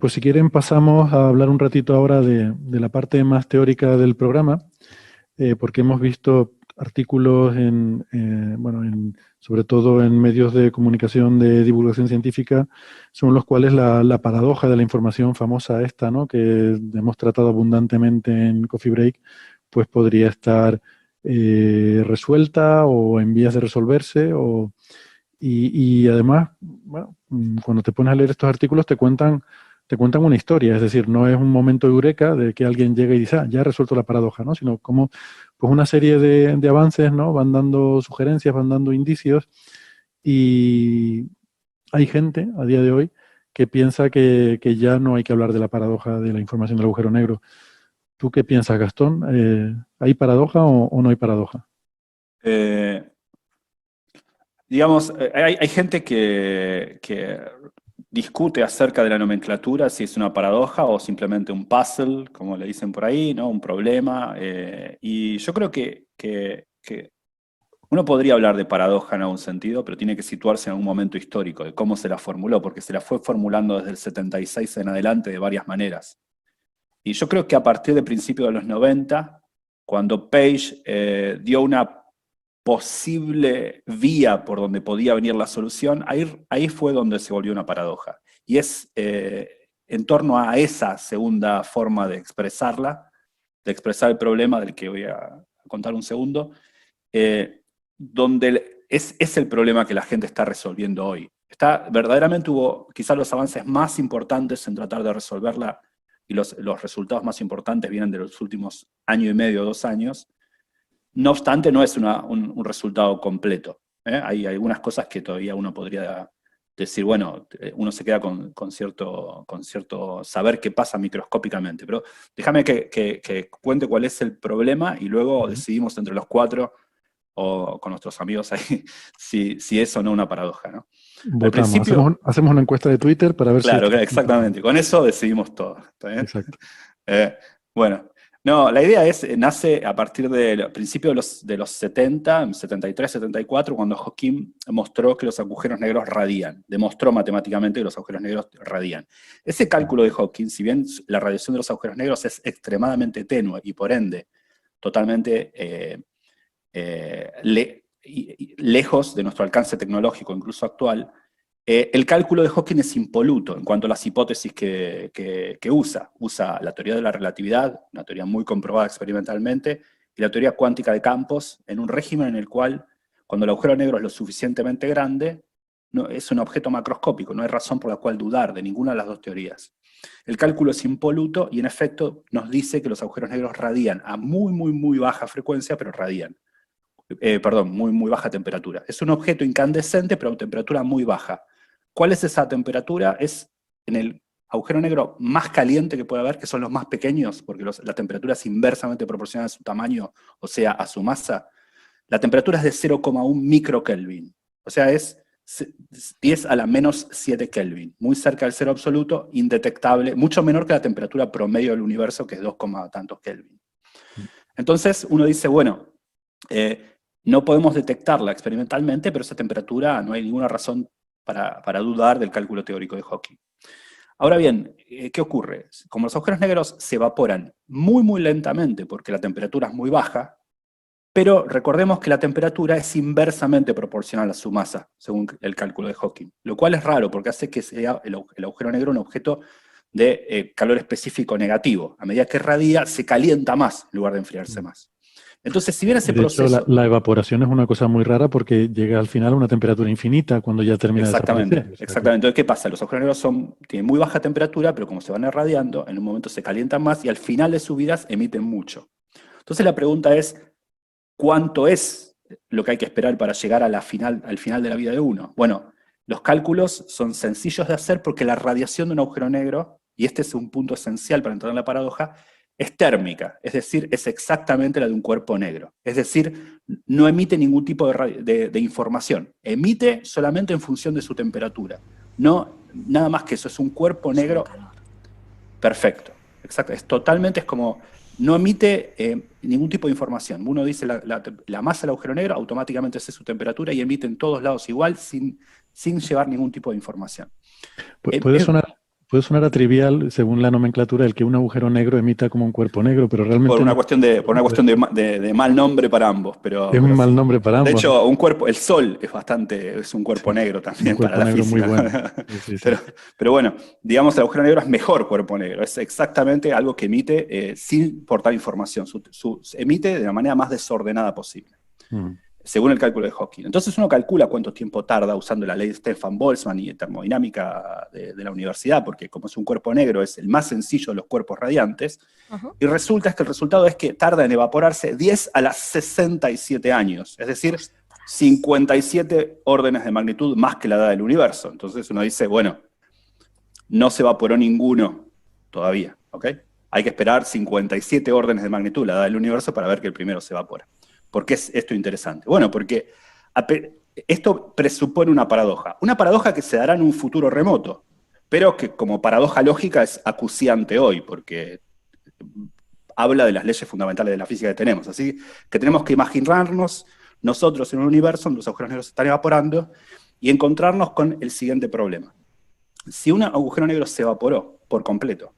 Pues si quieren pasamos a hablar un ratito ahora de la parte más teórica del programa, porque hemos visto artículos bueno, sobre todo en medios de comunicación de divulgación científica, según los cuales la paradoja de la información famosa esta, ¿no? Que hemos tratado abundantemente en Coffee Break, pues podría estar resuelta o en vías de resolverse, y además, bueno, cuando te pones a leer estos artículos te cuentan una historia, es decir, no es un momento eureka de que alguien llega y dice, ah, ya he resuelto la paradoja, ¿no? Sino como pues una serie de avances, ¿no? Van dando sugerencias, van dando indicios, y hay gente a día de hoy que piensa que ya no hay que hablar de la paradoja de la información del agujero negro. ¿Tú qué piensas, Gastón? ¿Hay paradoja o no hay paradoja? Eh, digamos, hay gente que discute acerca de la nomenclatura, si es una paradoja o simplemente un puzzle, como le dicen por ahí, ¿no? Un problema. Y yo creo que uno podría hablar de paradoja en algún sentido, pero tiene que situarse en algún momento histórico de cómo se la formuló, porque se la fue formulando desde el 76 en adelante de varias maneras. Y yo creo que a partir de principios de los 90, cuando Page dio una posible vía por donde podía venir la solución, ahí fue donde se volvió una paradoja. Y es en torno a esa segunda forma de expresarla, de expresar el problema del que voy a contar un segundo, donde es el problema que la gente está resolviendo hoy. Verdaderamente hubo quizás los avances más importantes en tratar de resolverla, y los resultados más importantes vienen de los últimos año y medio, 2 años. No obstante, no es un resultado completo. Hay algunas cosas que todavía uno podría decir, bueno, uno se queda con cierto saber qué pasa microscópicamente. Pero déjame que cuente cuál es el problema y luego Ujú. decidimos entre los cuatro o con nuestros amigos ahí si es o no una paradoja, ¿no? Al Votamos, hacemos, principio, hacemos una encuesta de Twitter para ver si claro, esto es una paradoja. exactamente, con eso decidimos todo. ¿Está bien? Exacto. Bueno, no, la idea nace a partir del principio de los 70, 73, 74, cuando Hawking mostró que los agujeros negros radian, demostró matemáticamente que los agujeros negros radian. Ese cálculo de Hawking, si bien la radiación de los agujeros negros es extremadamente tenue y por ende totalmente lejos de nuestro alcance tecnológico, incluso actual, el cálculo de Hawking es impoluto en cuanto a las hipótesis que usa. Usa la teoría de la relatividad, una teoría muy comprobada experimentalmente, y la teoría cuántica de campos, en un régimen en el cual, cuando el agujero negro es lo suficientemente grande, no, es un objeto macroscópico, no hay razón por la cual dudar de ninguna de las dos teorías. El cálculo es impoluto y en efecto nos dice que los agujeros negros radian a muy, muy, muy baja frecuencia, pero radian. Perdón, muy, muy baja temperatura. Es un objeto incandescente, pero a temperatura muy baja. ¿Cuál es esa temperatura? Es en el agujero negro más caliente que puede haber, que son los más pequeños, porque la temperatura es inversamente proporcional a su tamaño, o sea, a su masa. La temperatura es de 0,1 microkelvin, o sea, es 10 a la menos 7 Kelvin, muy cerca del cero absoluto, indetectable, mucho menor que la temperatura promedio del universo, que es 2, tantos Kelvin. Entonces uno dice, bueno, no podemos detectarla experimentalmente, pero esa temperatura no hay ninguna razón para dudar del cálculo teórico de Hawking. Ahora bien, ¿qué ocurre? Como los agujeros negros se evaporan muy, muy lentamente porque la temperatura es muy baja, pero recordemos que la temperatura es inversamente proporcional a su masa, según el cálculo de Hawking, lo cual es raro porque hace que sea el agujero negro un objeto de calor específico negativo. A medida que radia, se calienta más en lugar de enfriarse más. Entonces, si bien ese De hecho, la, proceso. la evaporación es una cosa muy rara porque llega al final a una temperatura infinita cuando ya termina de desaparecer. Exactamente, O sea que, exactamente. Entonces, ¿qué pasa? Los agujeros negros tienen muy baja temperatura, pero como se van irradiando, en un momento se calientan más y al final de sus vidas emiten mucho. Entonces la pregunta es, ¿cuánto es lo que hay que esperar para llegar al final de la vida de uno? Bueno, los cálculos son sencillos de hacer porque la radiación de un agujero negro, y este es un punto esencial para entender la paradoja, es térmica, es decir, es exactamente la de un cuerpo negro. Es decir, no emite ningún tipo de información, emite solamente en función de su temperatura. No, nada más que eso, es un cuerpo negro perfecto. Exacto, es como, no emite ningún tipo de información. Uno dice la masa del agujero negro, automáticamente hace su temperatura y emite en todos lados igual, sin llevar ningún tipo de información. pu- Eh, puede eh, sonar, puede sonar a trivial, según la nomenclatura, el que un agujero negro emita como un cuerpo negro, pero realmente Por una no. cuestión de mal nombre para ambos, Es un pero mal sí. nombre para De ambos, ¿no? hecho, el Sol es un cuerpo Sí, negro un también para cuerpo la negro muy bueno. física. Sí, sí, sí. Pero, pero bueno, digamos, el agujero negro es mejor cuerpo negro, es exactamente algo que emite sin portar información, emite de la manera más desordenada posible, Mm. según el cálculo de Hawking. Entonces uno calcula cuánto tiempo tarda usando la ley de Stefan-Boltzmann y de termodinámica de la universidad, porque como es un cuerpo negro, es el más sencillo de los cuerpos radiantes, y resulta que el resultado es que tarda en evaporarse 10 a las 67 años, es decir, 57 órdenes de magnitud más que la edad del universo. Entonces uno dice, bueno, no se evaporó ninguno todavía, ¿ok? Hay que esperar 57 órdenes de magnitud, la edad del universo, para ver que el primero se evapora. ¿Por qué es esto interesante? Bueno, porque esto presupone una paradoja que se dará en un futuro remoto, pero que como paradoja lógica es acuciante hoy, porque habla de las leyes fundamentales de la física que tenemos. Así que tenemos que imaginarnos nosotros en un universo donde los agujeros negros se están evaporando y encontrarnos con el siguiente problema. Si un agujero negro se evaporó por completo,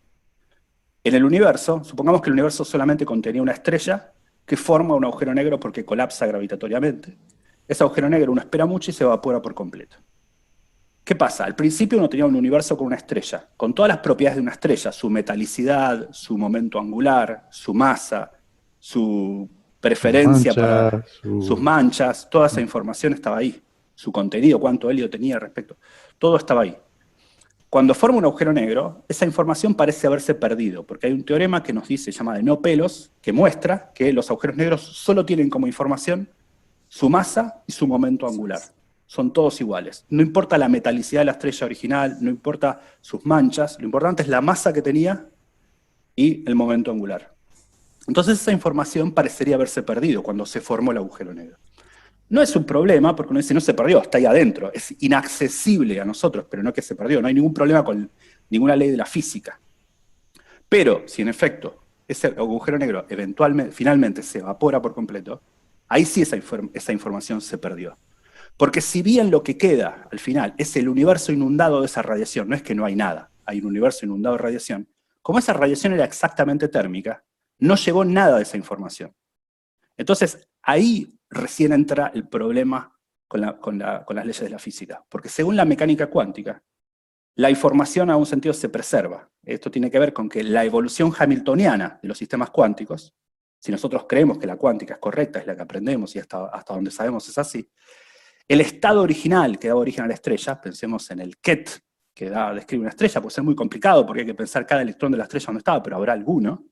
en el universo, supongamos que el universo solamente contenía una estrella que forma un agujero negro porque colapsa gravitatoriamente. Ese agujero negro uno espera mucho y se evapora por completo. ¿Qué pasa? Al principio uno tenía un universo con una estrella, con todas las propiedades de una estrella, su metalicidad, su momento angular, su masa, su Sus preferencia para manchas, sus su... manchas, toda esa información estaba ahí. Su contenido, cuánto helio tenía respecto, todo estaba ahí. Cuando forma un agujero negro, esa información parece haberse perdido, porque hay un teorema que nos dice, se llama de no pelos, que muestra que los agujeros negros solo tienen como información su masa y su momento angular. Son todos iguales. No importa la metalicidad de la estrella original, no importa sus manchas, lo importante es la masa que tenía y el momento angular. Entonces esa información parecería haberse perdido cuando se formó el agujero negro. No es un problema, porque uno dice, no se perdió, está ahí adentro, es inaccesible a nosotros, pero no es que se perdió, no hay ningún problema con ninguna ley de la física. Pero si en efecto ese agujero negro finalmente se evapora por completo, ahí sí esa información se perdió. Porque si bien lo que queda al final es el universo inundado de esa radiación, no es que no hay nada, hay un universo inundado de radiación, como esa radiación era exactamente térmica, no llegó nada de esa información. Entonces, ahí recién entra el problema con las leyes de la física, porque según la mecánica cuántica, la información a un sentido se preserva. Esto tiene que ver con que la evolución hamiltoniana de los sistemas cuánticos, si nosotros creemos que la cuántica es correcta, es la que aprendemos y hasta donde sabemos es así, el estado original que daba origen a la estrella, pensemos en el ket que describe una estrella, puede ser muy complicado porque hay que pensar cada electrón de la estrella donde estaba, pero habrá alguno.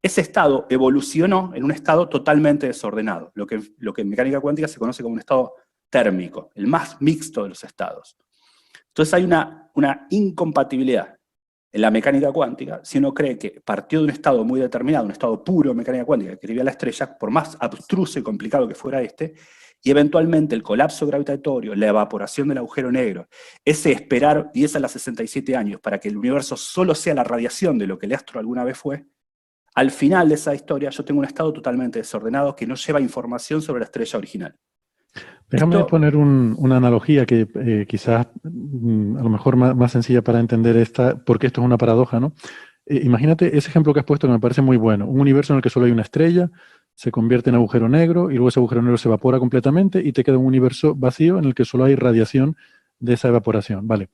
Ese estado evolucionó en un estado totalmente desordenado, lo que en mecánica cuántica se conoce como un estado térmico, el más mixto de los estados. Entonces hay una incompatibilidad en la mecánica cuántica si uno cree que partió de un estado muy determinado, un estado puro de mecánica cuántica que escribía la estrella, por más abstruso y complicado que fuera y eventualmente el colapso gravitatorio, la evaporación del agujero negro, ese esperar 10 a las 67 años para que el universo solo sea la radiación de lo que el astro alguna vez fue, al final de esa historia yo tengo un estado totalmente desordenado que no lleva información sobre la estrella original. Déjame poner una analogía que quizás a lo mejor más sencilla para entender porque esto es una paradoja, ¿no? Imagínate ese ejemplo que has puesto que me parece muy bueno. Un universo en el que solo hay una estrella, se convierte en agujero negro y luego ese agujero negro se evapora completamente y te queda un universo vacío en el que solo hay radiación de esa evaporación. Vale.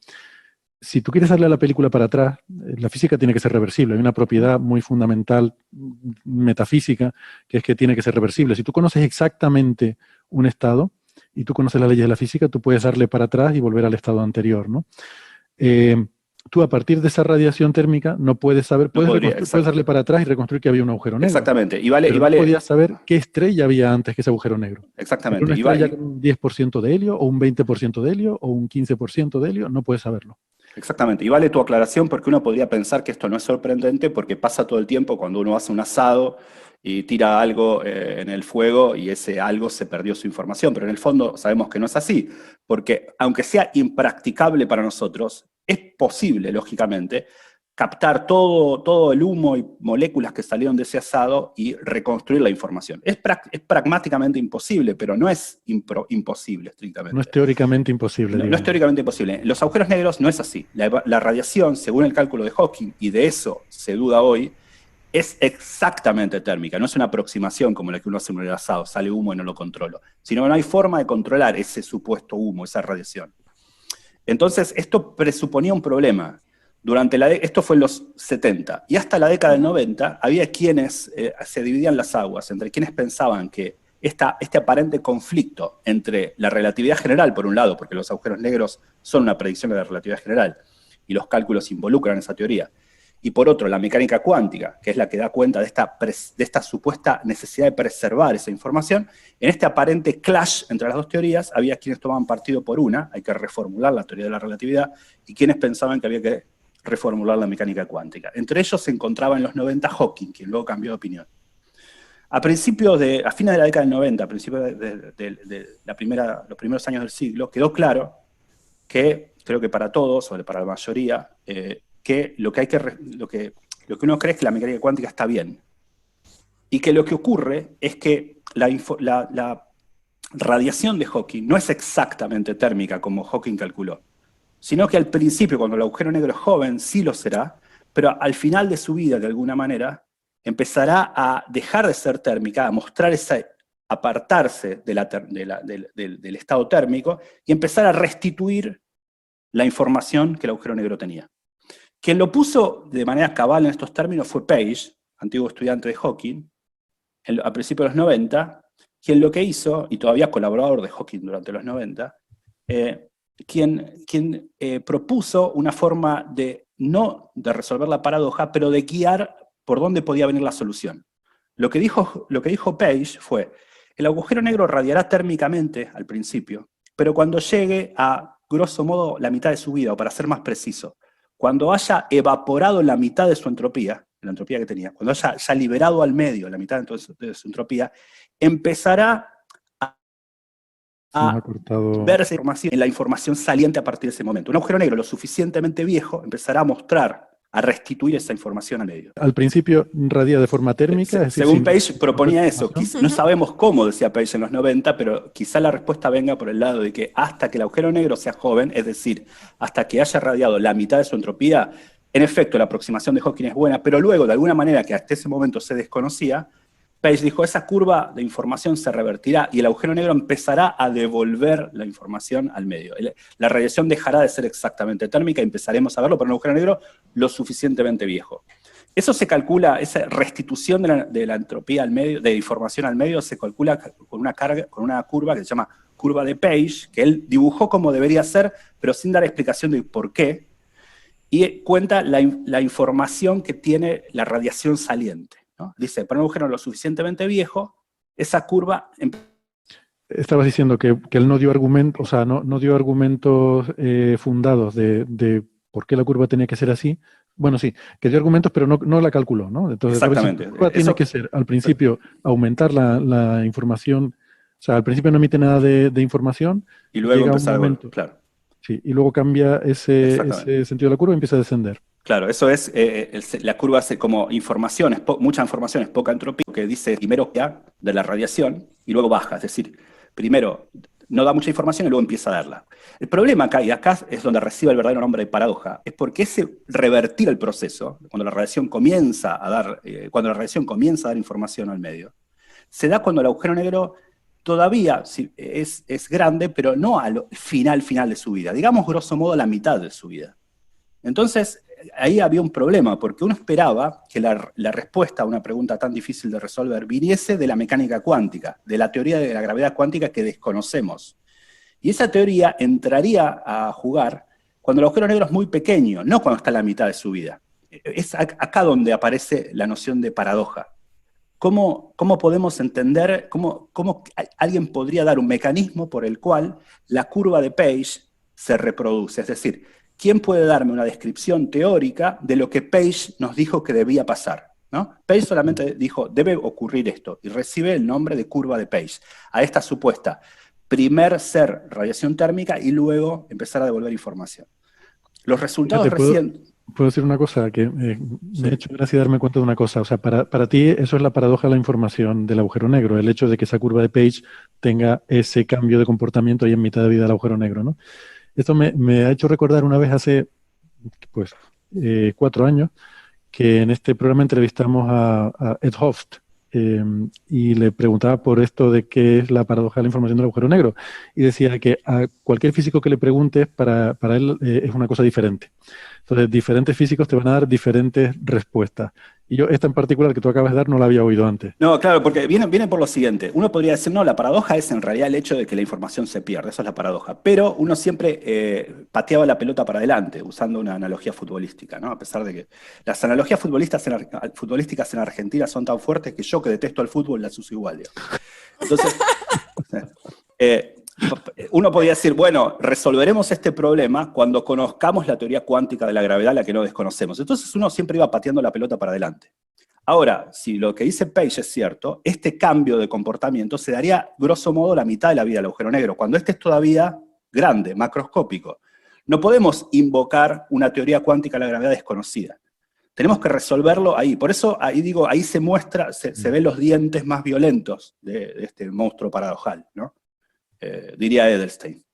Si tú quieres darle a la película para atrás, la física tiene que ser reversible. Hay una propiedad muy fundamental, metafísica, que es que tiene que ser reversible. Si tú conoces exactamente un estado y tú conoces las leyes de la física, tú puedes darle para atrás y volver al estado anterior, ¿no? Tú a partir de esa radiación térmica no puedes saber, puedes darle para atrás y reconstruir que había un agujero negro. Exactamente. Pero no podías saber qué estrella había antes que ese agujero negro. Exactamente. Era una estrella con un 10% de helio, o un 20% de helio, o un 15% de helio, no puedes saberlo. Exactamente, y vale tu aclaración porque uno podría pensar que esto no es sorprendente porque pasa todo el tiempo cuando uno hace un asado y tira algo en el fuego y ese algo se perdió su información, pero en el fondo sabemos que no es así, porque aunque sea impracticable para nosotros, es posible, lógicamente, captar todo el humo y moléculas que salieron de ese asado y reconstruir la información. Es pragmáticamente imposible, pero no es imposible estrictamente. No es teóricamente imposible. No es teóricamente imposible. Los agujeros negros no es así. La radiación, según el cálculo de Hawking, y de eso se duda hoy, es exactamente térmica. No es una aproximación como la que uno hace en un asado, sale humo y no lo controlo. Sino que no hay forma de controlar ese supuesto humo, esa radiación. Entonces, esto presuponía un problema. Esto fue en los 70, y hasta la década del 90 había quienes se dividían las aguas, entre quienes pensaban que este aparente conflicto entre la relatividad general, por un lado, porque los agujeros negros son una predicción de la relatividad general, y los cálculos involucran esa teoría, y por otro, la mecánica cuántica, que es la que da cuenta de esta supuesta necesidad de preservar esa información. En este aparente clash entre las dos teorías, había quienes tomaban partido por una, hay que reformular la teoría de la relatividad, y quienes pensaban que había que reformular la mecánica cuántica. Entre ellos se encontraba en los 90 Hawking, quien luego cambió de opinión. A fines de la década del 90, a principios de los primeros años del siglo, quedó claro que, creo que para todos, o para la mayoría, que lo que uno cree es que la mecánica cuántica está bien. Y que lo que ocurre es que la radiación de Hawking no es exactamente térmica como Hawking calculó, sino que al principio, cuando el agujero negro es joven, sí lo será, pero al final de su vida, de alguna manera, empezará a dejar de ser térmica, a mostrar apartarse del estado térmico y empezar a restituir la información que el agujero negro tenía. Quien lo puso de manera cabal en estos términos fue Page, antiguo estudiante de Hawking, a principios de los 90, quien lo que hizo, y todavía colaborador de Hawking durante los 90, quien propuso una forma no de resolver la paradoja, pero de guiar por dónde podía venir la solución. Lo que dijo Page fue: el agujero negro radiará térmicamente al principio, pero cuando llegue a, grosso modo, la mitad de su vida, o para ser más preciso, cuando haya evaporado la mitad de su entropía, la entropía que tenía, cuando haya ya liberado al medio la mitad de su entropía, empezará a verse en la información saliente a partir de ese momento. Un agujero negro lo suficientemente viejo empezará a mostrar, a restituir esa información al medio. Al principio radia de forma térmica. Es decir, según Page proponía eso. No sabemos cómo, decía Page en los 90, pero quizá la respuesta venga por el lado de que hasta que el agujero negro sea joven, es decir, hasta que haya radiado la mitad de su entropía, en efecto la aproximación de Hawking es buena, pero luego, de alguna manera que hasta ese momento se desconocía, Page dijo: esa curva de información se revertirá y el agujero negro empezará a devolver la información al medio. La radiación dejará de ser exactamente térmica y empezaremos a verlo por un agujero negro lo suficientemente viejo. Eso se calcula, esa restitución de la entropía al medio, de información al medio, se calcula con una curva que se llama curva de Page, que él dibujó como debería ser, pero sin dar explicación de por qué, y cuenta la información que tiene la radiación saliente, ¿no? Dice, para un agujero lo suficientemente viejo, esa curva... Estabas diciendo que él no dio argumentos, o sea, no dio argumentos fundados de por qué la curva tenía que ser así. Bueno, sí, que dio argumentos, pero no la calculó, ¿no? Entonces, exactamente. La curva tiene que ser, al principio, aumentar la información, o sea, al principio no emite nada de información, y luego llega un momento, claro. Sí, y luego cambia ese sentido de la curva y empieza a descender. Claro, eso es, la curva hace como información, mucha información es poca entropía, que dice primero que de la radiación y luego baja, es decir, primero no da mucha información y luego empieza a darla. El problema acá, y acá es donde recibe el verdadero nombre de paradoja, es porque ese revertir el proceso, cuando la radiación comienza a dar información al medio, se da cuando el agujero negro todavía es grande, pero no al final de su vida, digamos grosso modo la mitad de su vida. Entonces, ahí había un problema, porque uno esperaba que la respuesta a una pregunta tan difícil de resolver viniese de la mecánica cuántica, de la teoría de la gravedad cuántica que desconocemos. Y esa teoría entraría a jugar cuando el agujero negro es muy pequeño, no cuando está en la mitad de su vida. Es acá donde aparece la noción de paradoja. ¿Cómo podemos entender, cómo alguien podría dar un mecanismo por el cual la curva de Page se reproduce? Es decir, ¿quién puede darme una descripción teórica de lo que Page nos dijo que debía pasar? ¿No? Page solamente dijo, debe ocurrir esto, y recibe el nombre de curva de Page, a esta supuesta primer ser radiación térmica y luego empezar a devolver información. Los resultados recientes... puedo decir una cosa, que me ha Sí. hecho gracia darme cuenta de una cosa. O sea, para ti eso es la paradoja de la información del agujero negro, el hecho de que esa curva de Page tenga ese cambio de comportamiento ahí en mitad de vida del agujero negro, ¿no? Esto me ha hecho recordar una vez hace, pues, 4 años, que en este programa entrevistamos a Ed Hoft, y le preguntaba por esto de qué es la paradoja de la información del agujero negro. Y decía que a cualquier físico que le preguntes, para él es una cosa diferente. Entonces, diferentes físicos te van a dar diferentes respuestas. Y yo, esta en particular que tú acabas de dar, no la había oído antes. No, claro, porque viene por lo siguiente. Uno podría decir, no, la paradoja es en realidad el hecho de que la información se pierde, eso es la paradoja. Pero uno siempre pateaba la pelota para adelante, usando una analogía futbolística, ¿no? A pesar de que las analogías futbolísticas en Argentina son tan fuertes que yo, que detesto el fútbol, las uso igual, digamos. Entonces, eh, uno podría decir, bueno, resolveremos este problema cuando conozcamos la teoría cuántica de la gravedad, la que no desconocemos. Entonces uno siempre iba pateando la pelota para adelante. Ahora, si lo que dice Page es cierto, este cambio de comportamiento se daría, grosso modo, la mitad de la vida del agujero negro, cuando este es todavía grande, macroscópico. No podemos invocar una teoría cuántica de la gravedad desconocida. Tenemos que resolverlo ahí. Por eso, ahí digo, ahí se muestra, se ven los dientes más violentos de este monstruo paradojal, ¿no? Diría Edelstein.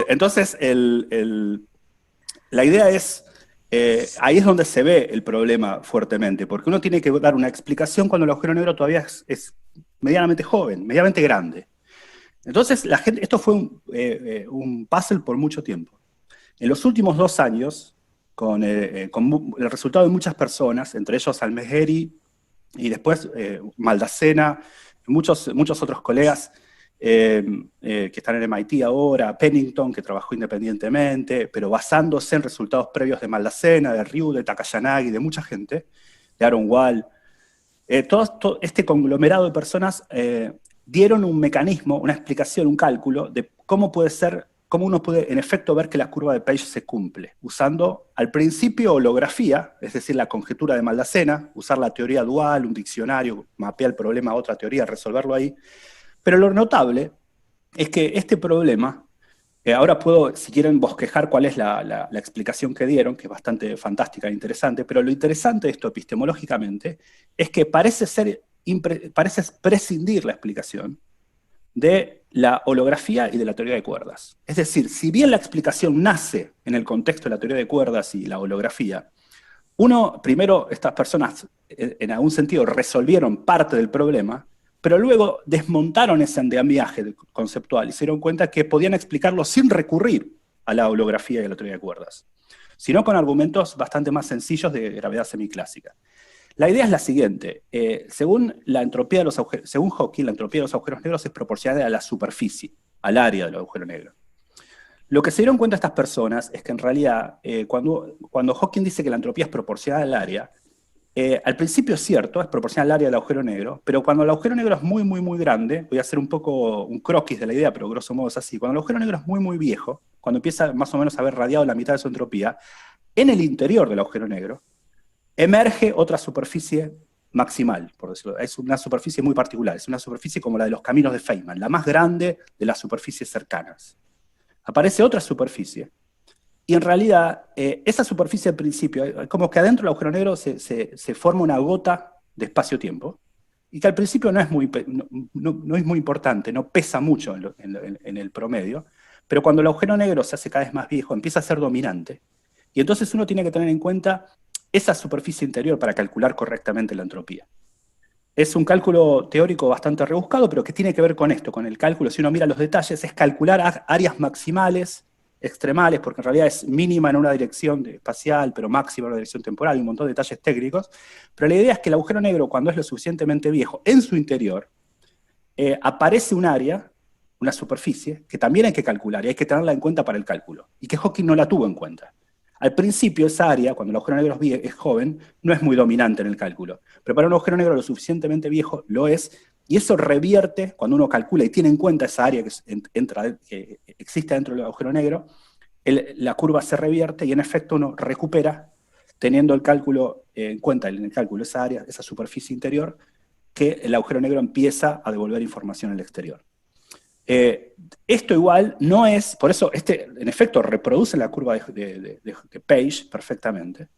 Entonces, la idea es, ahí es donde se ve el problema fuertemente, porque uno tiene que dar una explicación cuando el agujero negro todavía es medianamente joven, medianamente grande. Entonces, la gente, esto fue un puzzle por mucho tiempo. En los últimos 2 años, con el resultado de muchas personas, entre ellos Almeheri y después Maldacena, muchos otros colegas, que están en MIT ahora, Pennington, que trabajó independientemente, pero basándose en resultados previos de Maldacena, de Ryu, de Takayanagi, de mucha gente, de Aaron Wall. Todo este conglomerado de personas dieron un mecanismo, una explicación, un cálculo de cómo uno puede en efecto ver que la curva de Page se cumple, usando al principio holografía, es decir, la conjetura de Maldacena, usar la teoría dual, un diccionario, mapear el problema a otra teoría, resolverlo ahí. Pero lo notable es que este problema, ahora puedo, si quieren, bosquejar cuál es la explicación que dieron, que es bastante fantástica e interesante, pero lo interesante de esto epistemológicamente es que parece prescindir la explicación de la holografía y de la teoría de cuerdas. Es decir, si bien la explicación nace en el contexto de la teoría de cuerdas y la holografía, primero, estas personas en algún sentido resolvieron parte del problema, pero luego desmontaron ese andamiaje conceptual y se dieron cuenta que podían explicarlo sin recurrir a la holografía y a la teoría de cuerdas, sino con argumentos bastante más sencillos de gravedad semiclásica. La idea es la siguiente: según Hawking, la entropía de los agujeros negros es proporcional a la superficie, al área del agujero negro. Lo que se dieron cuenta estas personas es que en realidad, cuando Hawking dice que la entropía es proporcional al área, al principio es cierto, es proporcional al área del agujero negro, pero cuando el agujero negro es muy, muy, muy grande, voy a hacer un poco un croquis de la idea, pero grosso modo es así, cuando el agujero negro es muy, muy viejo, cuando empieza más o menos a haber radiado la mitad de su entropía, en el interior del agujero negro emerge otra superficie maximal, por decirlo. Es una superficie muy particular, es una superficie como la de los caminos de Feynman, la más grande de las superficies cercanas. Aparece otra superficie, y en realidad, esa superficie al principio, como que adentro del agujero negro se forma una gota de espacio-tiempo, y que al principio no es muy importante, no pesa mucho en el promedio, pero cuando el agujero negro se hace cada vez más viejo, empieza a ser dominante, y entonces uno tiene que tener en cuenta esa superficie interior para calcular correctamente la entropía. Es un cálculo teórico bastante rebuscado, pero que tiene que ver con esto, con el cálculo. Si uno mira los detalles, es calcular áreas maximales, extremales, porque en realidad es mínima en una dirección espacial, pero máxima en una dirección temporal, y un montón de detalles técnicos. Pero la idea es que el agujero negro, cuando es lo suficientemente viejo, en su interior, aparece un área, una superficie, que también hay que calcular, y hay que tenerla en cuenta para el cálculo, y que Hawking no la tuvo en cuenta. Al principio, esa área, cuando el agujero negro es joven, no es muy dominante en el cálculo. Pero para un agujero negro lo suficientemente viejo lo es, y eso revierte, cuando uno calcula y tiene en cuenta esa área que existe dentro del agujero negro, la curva se revierte y en efecto uno recupera, teniendo el cálculo en cuenta, en el cálculo esa área, esa superficie interior, que el agujero negro empieza a devolver información al exterior. Esto igual no es, por eso en efecto reproduce la curva de Page perfectamente,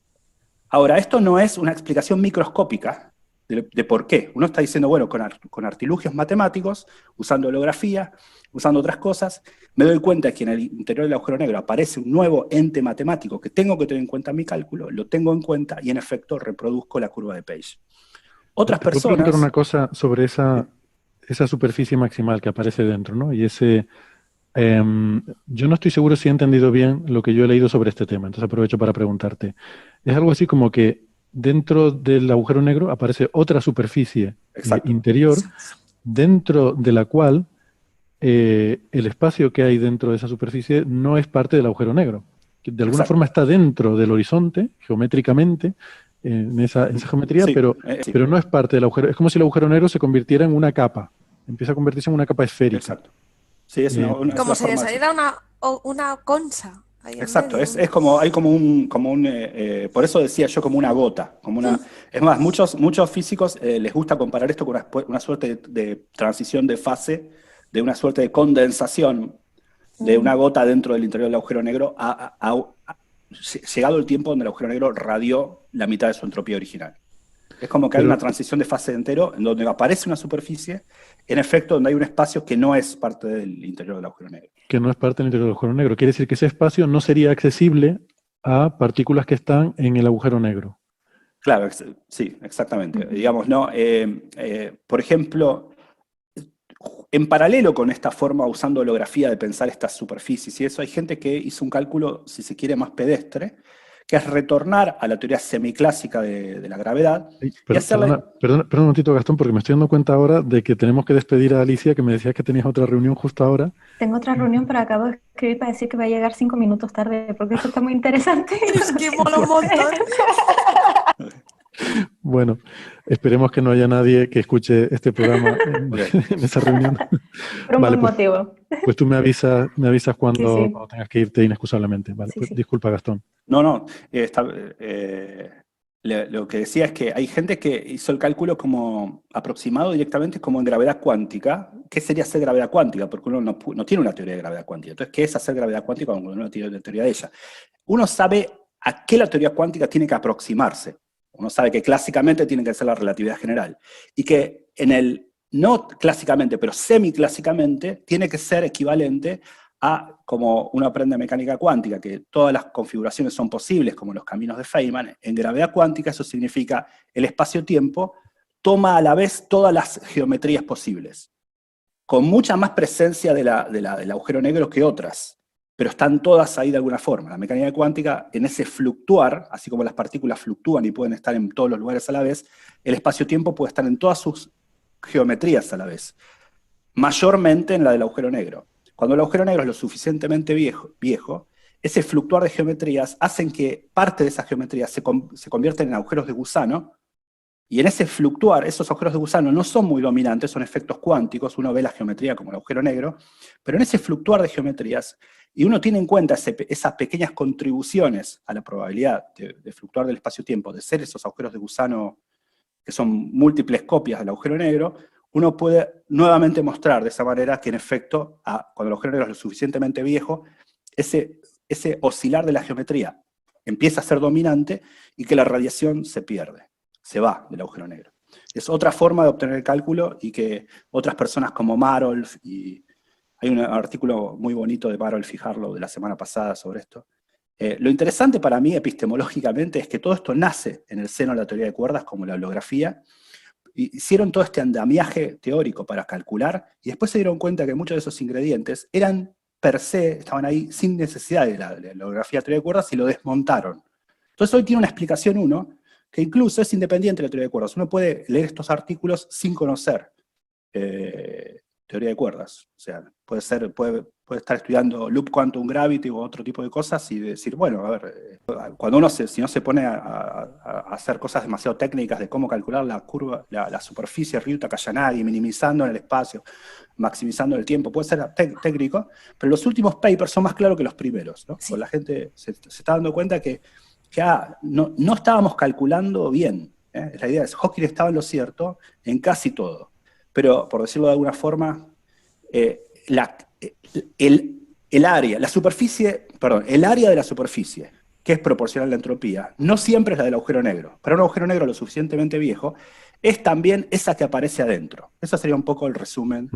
Ahora, esto no es una explicación microscópica de por qué. Uno está diciendo, bueno, con artilugios matemáticos, usando holografía, usando otras cosas, me doy cuenta que en el interior del agujero negro aparece un nuevo ente matemático que tengo que tener en cuenta en mi cálculo, lo tengo en cuenta y en efecto reproduzco la curva de Page. Otras Te puedo preguntar una personas... cosa sobre esa superficie maximal que aparece dentro, ¿no? Y ese, yo no estoy seguro si he entendido bien lo que yo he leído sobre este tema, entonces aprovecho para preguntarte. Es algo así como que dentro del agujero negro aparece otra superficie Exacto. interior, dentro de la cual el espacio que hay dentro de esa superficie no es parte del agujero negro. Que de alguna Exacto. forma está dentro del horizonte, geométricamente, en esa geometría, Sí, sí, pero no es parte del agujero. Es como si el agujero negro se convirtiera en una capa, empieza a convertirse en una capa esférica. exacto. Sí, es Eh, una, es Como una si le forma de decir. saliera una concha ahí en Exacto, medio. es como, hay por eso decía yo como una gota, es más, muchos físicos les gusta comparar esto con una suerte de transición de fase, de una suerte de condensación de una gota dentro del interior del agujero negro, llegado el tiempo donde el agujero negro radió la mitad de su entropía original. Es como que hay una pero, transición de fase entero, en donde aparece una superficie, en efecto, donde hay un espacio que no es parte del interior del agujero negro. que no es parte del interior del agujero negro. Quiere decir que ese espacio no sería accesible a partículas que están en el agujero negro. Claro, sí, exactamente. Digamos, ¿no? Por ejemplo, en paralelo con esta forma, usando holografía de pensar estas superficies y eso, hay gente que hizo un cálculo, si se quiere, más pedestre, que es retornar a la teoría semiclásica de la gravedad y hacerle... Perdona un momentito, Gastón, porque me estoy dando cuenta ahora de que tenemos que despedir a Alicia, que me decías que tenías otra reunión justo ahora. Tengo otra reunión, pero acabo de escribir para decir que va a llegar 5 minutos tarde, porque esto está muy interesante. Es que mola un montón. Bueno, esperemos que no haya nadie que escuche este programa en esa reunión. Por un Vale, buen motivo. pues tú me avisas cuando, Sí, sí. cuando tengas que irte inexcusablemente. Vale, Sí, pues sí. disculpa, Gastón. No, lo que decía es que hay gente que hizo el cálculo como aproximado directamente como en gravedad cuántica. ¿Qué sería hacer gravedad cuántica? Porque uno no tiene una teoría de gravedad cuántica. Entonces, ¿qué es hacer gravedad cuántica cuando uno no tiene una teoría de ella? Uno sabe a qué la teoría cuántica tiene que aproximarse. Uno sabe que clásicamente tiene que ser la relatividad general. Y que no clásicamente, pero semiclásicamente, tiene que ser equivalente a, como uno aprende mecánica cuántica, que todas las configuraciones son posibles, como los caminos de Feynman. En gravedad cuántica eso significa el espacio-tiempo toma a la vez todas las geometrías posibles, con mucha más presencia del agujero negro que otras, pero están todas ahí de alguna forma. La mecánica cuántica, en ese fluctuar, así como las partículas fluctúan y pueden estar en todos los lugares a la vez, el espacio-tiempo puede estar en todas sus geometrías a la vez, mayormente en la del agujero negro. Cuando el agujero negro es lo suficientemente viejo, ese fluctuar de geometrías hacen que parte de esas geometrías se convierten en agujeros de gusano, y en ese fluctuar, esos agujeros de gusano no son muy dominantes, son efectos cuánticos, uno ve la geometría como el agujero negro, pero en ese fluctuar de geometrías, y uno tiene en cuenta esas pequeñas contribuciones a la probabilidad de fluctuar del espacio-tiempo, de ser esos agujeros de gusano que son múltiples copias del agujero negro, uno puede nuevamente mostrar de esa manera que en efecto, cuando el agujero negro es lo suficientemente viejo, ese oscilar de la geometría empieza a ser dominante y que la radiación se pierde, se va del agujero negro. Es otra forma de obtener el cálculo y que otras personas como Marolf, y hay un artículo muy bonito de Marolf y Harlow de la semana pasada sobre esto. Lo interesante para mí epistemológicamente es que todo esto nace en el seno de la teoría de cuerdas como la holografía. Hicieron todo este andamiaje teórico para calcular y después se dieron cuenta que muchos de esos ingredientes eran per se, estaban ahí sin necesidad de la holografía de teoría de cuerdas y lo desmontaron. Entonces hoy tiene una explicación uno que incluso es independiente de la teoría de cuerdas. Uno puede leer estos artículos sin conocer teoría de cuerdas. O sea, puede estar estudiando loop quantum gravity o otro tipo de cosas y decir, bueno, a ver, cuando uno si no se pone a hacer cosas demasiado técnicas de cómo calcular la curva, la superficie Ryuta-Kayanagi, minimizando en el espacio, maximizando el tiempo, puede ser técnico, pero los últimos papers son más claros que los primeros, ¿no? Sí. Pues la gente se está dando cuenta que no estábamos calculando bien. La idea es, Hawking estaba en lo cierto en casi todo. Pero, por decirlo de alguna forma, el área de la superficie que es proporcional a la entropía, no siempre es la del agujero negro. Para un agujero negro lo suficientemente viejo, es también esa que aparece adentro. Ese sería un poco el resumen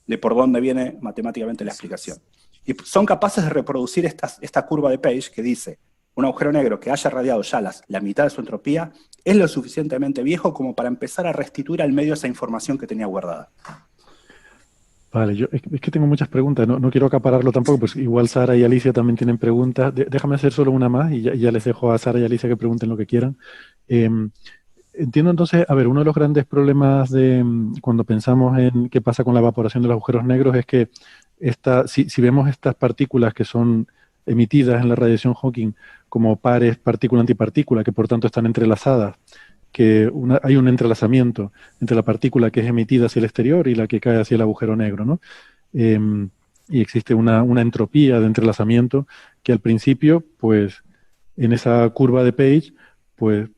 de por dónde viene matemáticamente la explicación. Y son capaces de reproducir esta curva de Page que dice, un agujero negro que haya radiado ya la mitad de su entropía es lo suficientemente viejo como para empezar a restituir al medio esa información que tenía guardada. Vale, es que tengo muchas preguntas, no quiero acapararlo tampoco, pues igual Sara y Alicia también tienen preguntas. Déjame hacer solo una más y ya les dejo a Sara y Alicia que pregunten lo que quieran. Entiendo entonces, a ver, uno de los grandes problemas de cuando pensamos en qué pasa con la evaporación de los agujeros negros es que si vemos estas partículas que son emitidas en la radiación Hawking como pares partícula-antipartícula, que por tanto están entrelazadas, que hay un entrelazamiento entre la partícula que es emitida hacia el exterior y la que cae hacia el agujero negro, ¿no? Y existe una entropía de entrelazamiento que al principio, pues, en esa curva de Page, pues,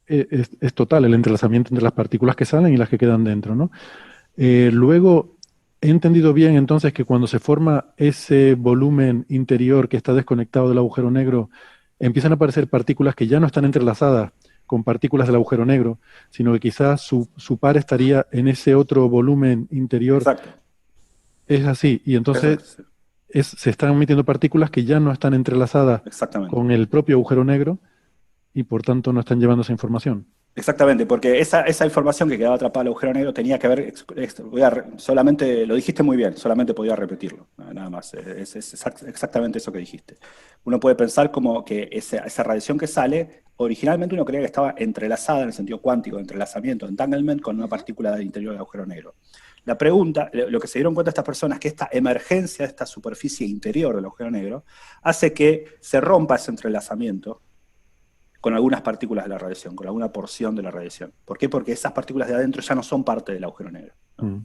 es total el entrelazamiento entre las partículas que salen y las que quedan dentro, ¿no? Luego, he entendido bien entonces que cuando se forma ese volumen interior que está desconectado del agujero negro, empiezan a aparecer partículas que ya no están entrelazadas con partículas del agujero negro, sino que quizás su par estaría en ese otro volumen interior. Exacto. Es así, y entonces se están emitiendo partículas que ya no están entrelazadas con el propio agujero negro y por tanto no están llevando esa información. Exactamente, porque esa información que quedaba atrapada al agujero negro tenía que ver, solamente, lo dijiste muy bien, solamente podía repetirlo, nada más, es exactamente eso que dijiste. Uno puede pensar como que esa radiación que sale, originalmente uno creía que estaba entrelazada en el sentido cuántico, de entrelazamiento, entanglement, con una partícula del interior del agujero negro. La pregunta, lo que se dieron cuenta estas personas, es que esta emergencia de esta superficie interior del agujero negro hace que se rompa ese entrelazamiento con algunas partículas de la radiación, con alguna porción de la radiación. ¿Por qué? Porque esas partículas de adentro ya no son parte del agujero negro, ¿no?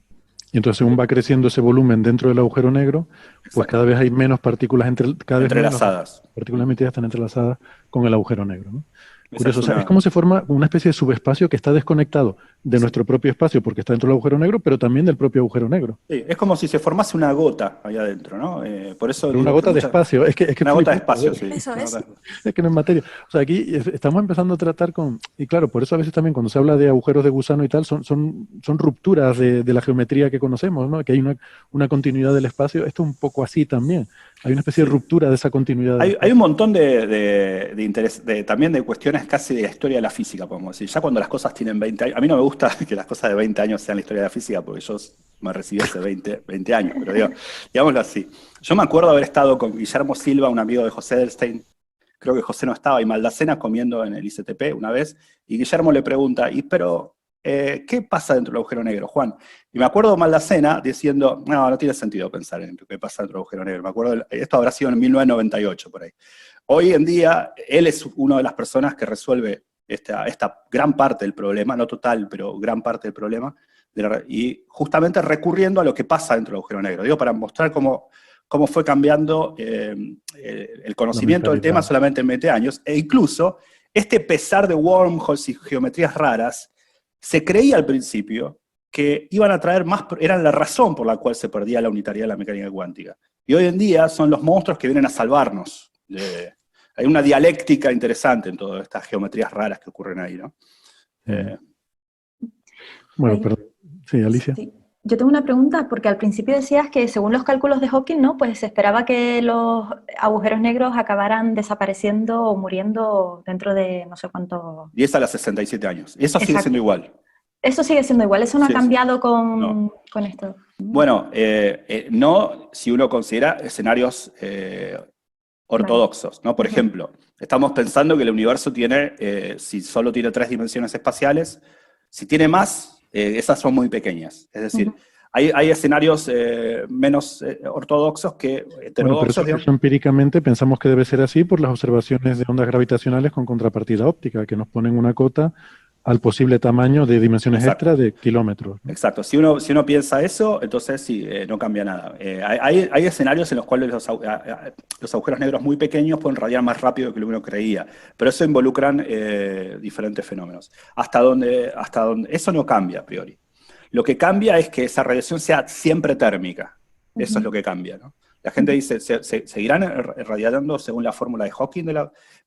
Y entonces, según va creciendo ese volumen dentro del agujero negro, pues cada vez hay menos partículas entrelazadas. Partículas emitidas están entrelazadas con el agujero negro, ¿no? Curioso, o sea, es como se forma una especie de subespacio que está desconectado de nuestro propio espacio porque está dentro del agujero negro, pero también del propio agujero negro. Sí, es como si se formase una gota ahí adentro, ¿no? Por eso una gota de espacio. Es que una gota de espacio, sí. Eso es. Es que no es materia. O sea, aquí estamos empezando a tratar con... Y claro, por eso a veces también cuando se habla de agujeros de gusano y tal, son rupturas de la geometría que conocemos, ¿no? Que hay una continuidad del espacio. Esto es un poco así también. Hay una especie de ruptura de esa continuidad. Hay un montón de interés, también de cuestiones casi de la historia de la física, podemos decir. Ya cuando las cosas tienen 20 años, a mí no me gusta que las cosas de 20 años sean la historia de la física, porque yo me recibí hace 20 años, pero digámoslo así. Yo me acuerdo haber estado con Guillermo Silva, un amigo de José Edelstein, creo que José no estaba, y Maldacena comiendo en el ICTP una vez, y Guillermo le pregunta, pero ¿qué pasa dentro del agujero negro, Juan? Y me acuerdo de Maldacena diciendo, no tiene sentido pensar en qué pasa dentro del agujero negro. Me acuerdo, esto habrá sido en 1998, por ahí. Hoy en día, él es una de las personas que resuelve esta gran parte del problema, no total, pero gran parte del problema, y justamente recurriendo a lo que pasa dentro del agujero negro. Digo, para mostrar cómo fue cambiando el conocimiento del tema solamente en 20 años, e incluso este pesar de wormholes y geometrías raras, se creía al principio que iban a traer eran la razón por la cual se perdía la unitariedad de la mecánica cuántica. Y hoy en día son los monstruos que vienen a salvarnos. Hay una dialéctica interesante en todas estas geometrías raras que ocurren ahí, ¿no? Bueno, perdón. Sí, Alicia. Sí. Yo tengo una pregunta, porque al principio decías que según los cálculos de Hawking, ¿no? Pues se esperaba que los agujeros negros acabaran desapareciendo o muriendo dentro de no sé cuánto... 10 a los 67 años. Y eso sigue siendo igual. Eso sigue siendo igual, eso no ha cambiado con esto. Bueno, no si uno considera escenarios ortodoxos, ¿no? Por ejemplo, estamos pensando que el universo tiene, si solo tiene 3 dimensiones espaciales, si tiene más, esas son muy pequeñas. Es decir, hay escenarios menos ortodoxos que heterodoxos. Pero eso empíricamente pensamos que debe ser así por las observaciones de ondas gravitacionales con contrapartida óptica, que nos ponen una cota al posible tamaño de dimensiones extra de kilómetros, ¿no? Exacto. Si uno piensa eso, entonces sí, no cambia nada. Hay escenarios en los cuales los agujeros negros muy pequeños pueden radiar más rápido que lo que uno creía, pero eso involucran diferentes fenómenos. Hasta donde eso no cambia a priori. Lo que cambia es que esa radiación sea siempre térmica. Eso es lo que cambia, ¿no? La gente dice, seguirán radiando según la fórmula de Hawking,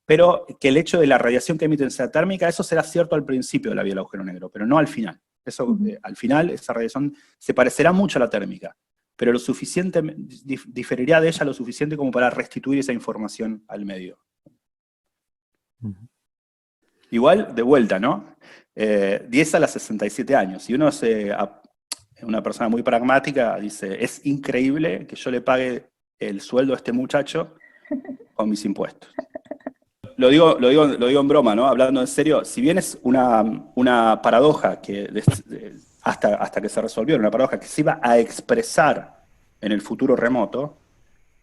pero que el hecho de la radiación que emiten sea térmica, eso será cierto al principio de la vida del agujero negro, pero no al final. Eso, al final, esa radiación se parecerá mucho a la térmica, pero lo suficiente, diferiría de ella lo suficiente como para restituir esa información al medio. Igual, de vuelta, ¿no? 10 a las 67 años. Si uno es una persona muy pragmática, dice, es increíble que yo le pague el sueldo a este muchacho con mis impuestos. Lo digo en broma, ¿no? Hablando en serio, si bien es una paradoja que hasta que se resolvió, una paradoja que se iba a expresar en el futuro remoto,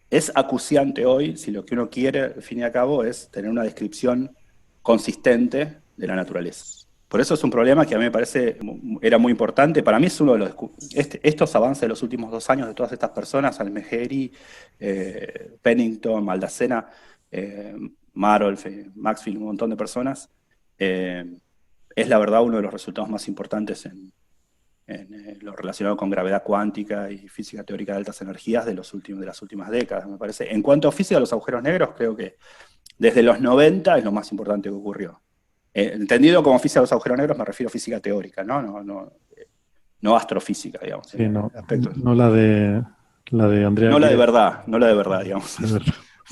es acuciante hoy si lo que uno quiere, al fin y al cabo, es tener una descripción consistente de la naturaleza. Por eso es un problema que a mí me parece era muy importante. Para mí es uno de los estos avances de los últimos 2 años de todas estas personas, Almejeri, Pennington, Maldacena, Marolf, Maxfield, un montón de personas, es la verdad uno de los resultados más importantes en lo relacionado con gravedad cuántica y física teórica de altas energías de las últimas décadas, me parece. En cuanto a física de los agujeros negros, creo que desde los 90 es lo más importante que ocurrió. Entendido como física de los agujeros negros, me refiero a física teórica, no astrofísica, digamos. Sí, no la de Andrea. No la de verdad, digamos.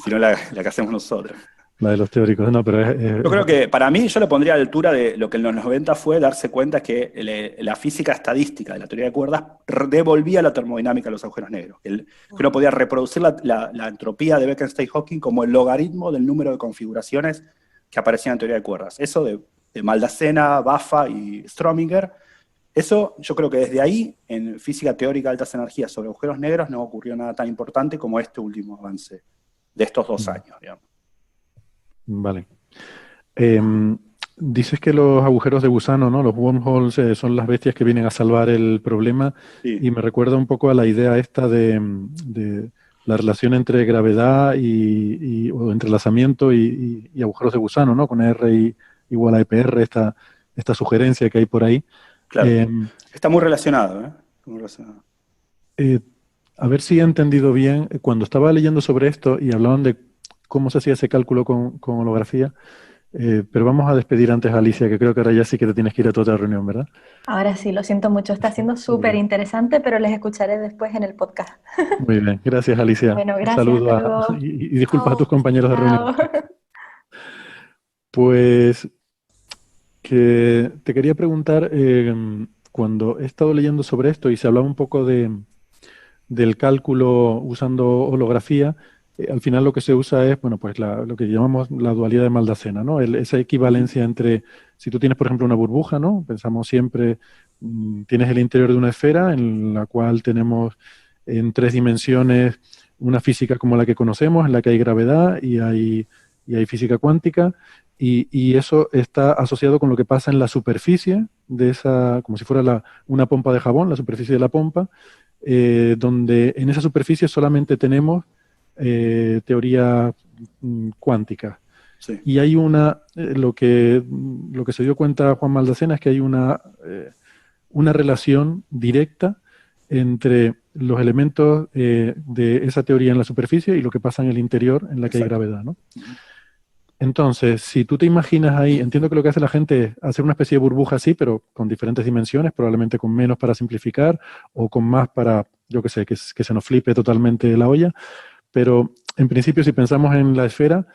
Sino la que hacemos nosotros. La de los teóricos, no, pero yo creo que para mí yo lo pondría a la altura de lo que en los 90 fue darse cuenta que la física estadística de la teoría de cuerdas devolvía la termodinámica a los agujeros negros. Que uno podía reproducir la entropía de Bekenstein-Hawking como el logaritmo del número de configuraciones que aparecían en teoría de cuerdas. Eso de Maldacena, Baffa y Strominger, eso yo creo que desde ahí, en física teórica de altas energías sobre agujeros negros, no ocurrió nada tan importante como este último avance de estos 2 años, digamos. Vale. Dices que los agujeros de gusano, ¿no? Los wormholes son las bestias que vienen a salvar el problema, sí. Y me recuerda un poco a la idea esta de la relación entre gravedad o entrelazamiento y agujeros de gusano, ¿no? Con R igual a EPR, esta sugerencia que hay por ahí. Claro. Está muy relacionado, ¿eh? Muy relacionado. A ver si he entendido bien. Cuando estaba leyendo sobre esto y hablaban de cómo se hacía ese cálculo con holografía, pero vamos a despedir antes a Alicia, que creo que ahora ya sí que te tienes que ir a toda otra reunión, ¿verdad? Ahora sí, lo siento mucho, está siendo súper interesante, pero les escucharé después en el podcast. Muy bien, gracias Alicia. Bueno, gracias. Un saludo y disculpa a tus compañeros de reunión. Pues que te quería preguntar, cuando he estado leyendo sobre esto y se hablaba un poco del cálculo usando holografía, al final lo que se usa es, bueno, pues lo que llamamos la dualidad de Maldacena, ¿no? Esa equivalencia entre, si tú tienes, por ejemplo, una burbuja, ¿no? Pensamos siempre, tienes el interior de una esfera en la cual tenemos en 3 dimensiones una física como la que conocemos, en la que hay gravedad y hay física cuántica, y eso está asociado con lo que pasa en la superficie de esa, como si fuera una pompa de jabón, la superficie de la pompa, donde en esa superficie solamente tenemos teoría cuántica. Sí. Y hay lo que se dio cuenta Juan Maldacena es que hay una relación directa entre los elementos de esa teoría en la superficie y lo que pasa en el interior en la que hay gravedad, ¿no? Entonces, si tú te imaginas ahí, entiendo que lo que hace la gente es hacer una especie de burbuja así, pero con diferentes dimensiones, probablemente con menos para simplificar o con más para, yo qué sé, que se nos flipe totalmente la olla. Pero en principio, si pensamos en la esfera,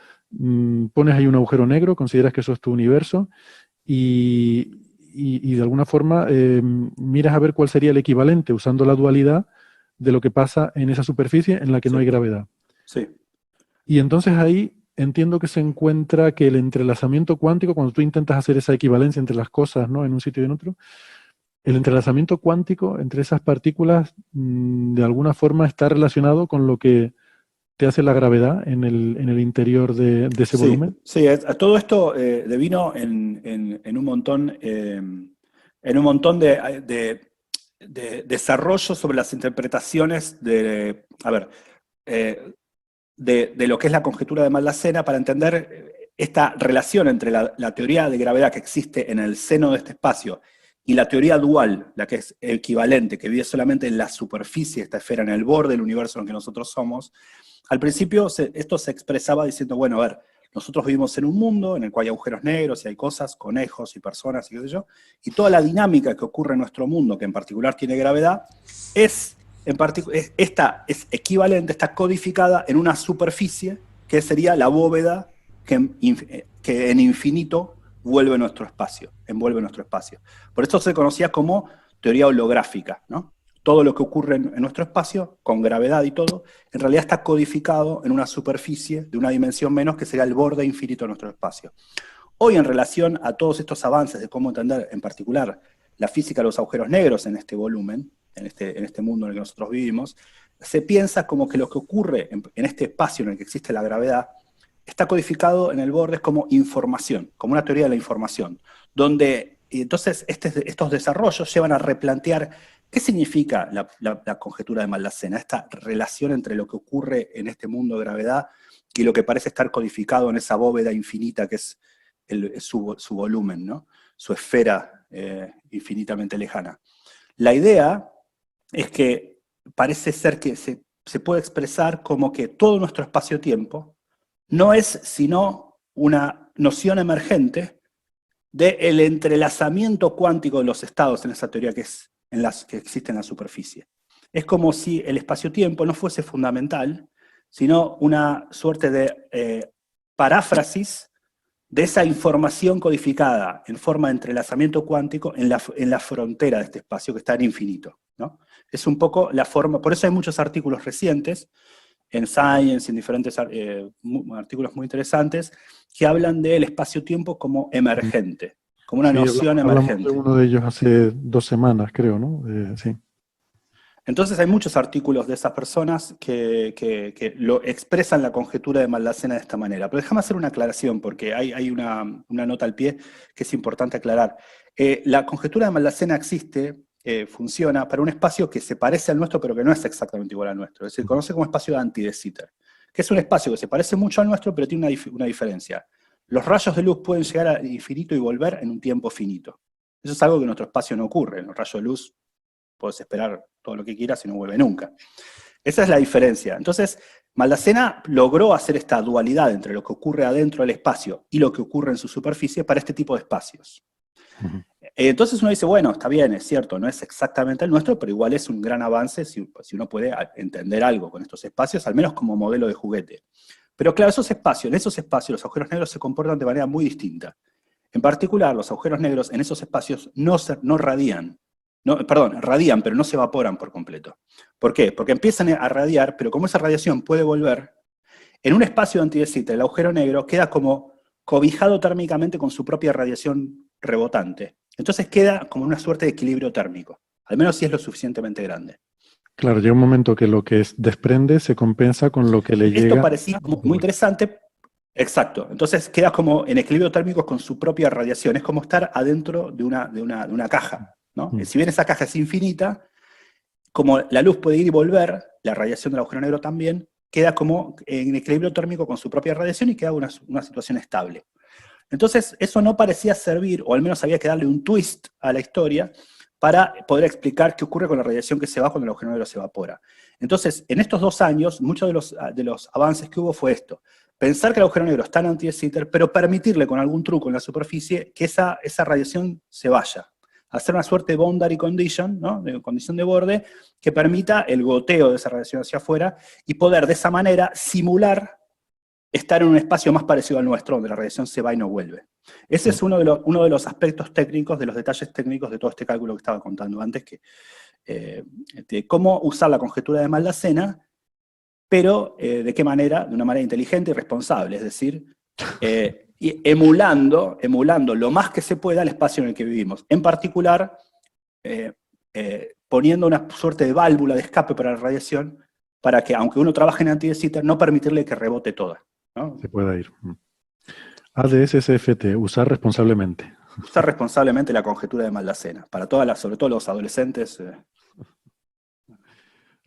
pones ahí un agujero negro, consideras que eso es tu universo y de alguna forma miras a ver cuál sería el equivalente usando la dualidad de lo que pasa en esa superficie en la que no hay gravedad. Sí. Y entonces ahí entiendo que se encuentra que el entrelazamiento cuántico, cuando tú intentas hacer esa equivalencia entre las cosas, ¿no? En un sitio y en otro, el entrelazamiento cuántico entre esas partículas de alguna forma está relacionado con lo que te hace la gravedad en el interior de ese volumen. Sí, todo esto devino en un montón de desarrollo sobre las interpretaciones de lo que es la conjetura de Maldacena para entender esta relación entre la teoría de gravedad que existe en el seno de este espacio y la teoría dual, la que es equivalente, que vive solamente en la superficie de esta esfera, en el borde del universo en el que nosotros somos, al principio esto se expresaba diciendo, bueno, a ver, nosotros vivimos en un mundo en el cual hay agujeros negros y hay cosas, conejos y personas y qué sé yo, y toda la dinámica que ocurre en nuestro mundo, que en particular tiene gravedad, es equivalente, está codificada en una superficie que sería la bóveda que en infinito envuelve nuestro espacio. Por esto se conocía como teoría holográfica, ¿no? Todo lo que ocurre en nuestro espacio, con gravedad y todo, en realidad está codificado en una superficie de una dimensión menos, que sería el borde infinito de nuestro espacio. Hoy, en relación a todos estos avances de cómo entender, en particular, la física de los agujeros negros en este volumen, en este mundo en el que nosotros vivimos, se piensa como que lo que ocurre en este espacio en el que existe la gravedad está codificado en el borde como información, como una teoría de la información, donde entonces estos desarrollos llevan a replantear qué significa la conjetura de Maldacena, esta relación entre lo que ocurre en este mundo de gravedad y lo que parece estar codificado en esa bóveda infinita que es su volumen, ¿no? Su esfera infinitamente lejana. La idea es que parece ser que se puede expresar como que todo nuestro espacio-tiempo no es sino una noción emergente del entrelazamiento cuántico de los estados en esa teoría que existe en la superficie. Es como si el espacio-tiempo no fuese fundamental, sino una suerte de paráfrasis de esa información codificada en forma de entrelazamiento cuántico en la frontera de este espacio que está en infinito, ¿no? Es un poco la forma, por eso hay muchos artículos recientes, en Science, en diferentes artículos muy interesantes, que hablan del espacio-tiempo como emergente, como una noción emergente. Hablamos de uno de ellos hace 2 semanas, creo, ¿no? Sí. Entonces hay muchos artículos de esas personas que lo expresan la conjetura de Maldacena de esta manera. Pero déjame hacer una aclaración, porque hay una nota al pie que es importante aclarar. La conjetura de Maldacena existe, funciona para un espacio que se parece al nuestro, pero que no es exactamente igual al nuestro. Es decir, conoce como espacio de Anti-de Sitter, que es un espacio que se parece mucho al nuestro, pero tiene una diferencia. Los rayos de luz pueden llegar al infinito y volver en un tiempo finito. Eso es algo que en nuestro espacio no ocurre. En los rayos de luz puedes esperar todo lo que quieras y no vuelve nunca. Esa es la diferencia. Entonces, Maldacena logró hacer esta dualidad entre lo que ocurre adentro del espacio y lo que ocurre en su superficie para este tipo de espacios. Entonces uno dice, bueno, está bien, es cierto, no es exactamente el nuestro, pero igual es un gran avance si uno puede entender algo con estos espacios, al menos como modelo de juguete. Pero claro, en esos espacios los agujeros negros se comportan de manera muy distinta. En particular, los agujeros negros en esos espacios no radian. Radian, pero no se evaporan por completo. ¿Por qué? Porque empiezan a radiar, pero como esa radiación puede volver, en un espacio de Anti-de Sitter, el agujero negro queda como cobijado térmicamente con su propia radiación rebotante. Entonces queda como una suerte de equilibrio térmico, al menos si es lo suficientemente grande. Claro, llega un momento que lo que desprende se compensa con lo que le llega. Esto parecía muy interesante. Exacto. Entonces queda como en equilibrio térmico con su propia radiación. Es como estar adentro de una caja, ¿no? Si bien esa caja es infinita, como la luz puede ir y volver, la radiación del agujero negro también, queda como en equilibrio térmico con su propia radiación y queda una situación estable. Entonces, eso no parecía servir, o al menos había que darle un twist a la historia, para poder explicar qué ocurre con la radiación que se va cuando el agujero negro se evapora. Entonces, en estos 2 años, muchos de los avances que hubo fue esto. Pensar que el agujero negro está en Anti-de Sitter, pero permitirle con algún truco en la superficie que esa radiación se vaya. Hacer una suerte de boundary condition, ¿no? De condición de borde, que permita el goteo de esa radiación hacia afuera y poder de esa manera simular estar en un espacio más parecido al nuestro, donde la radiación se va y no vuelve. Ese es uno de los aspectos técnicos, de los detalles técnicos de todo este cálculo que estaba contando antes, de cómo usar la conjetura de Maldacena, pero de qué manera, de una manera inteligente y responsable, es decir, y emulando lo más que se pueda el espacio en el que vivimos. En particular, poniendo una suerte de válvula de escape para la radiación, para que, aunque uno trabaje en Anti-de Sitter, no permitirle que rebote toda, ¿no? Se pueda ir. ADS-CFT, usar responsablemente. Usar responsablemente la conjetura de Maldacena, para sobre todo los adolescentes.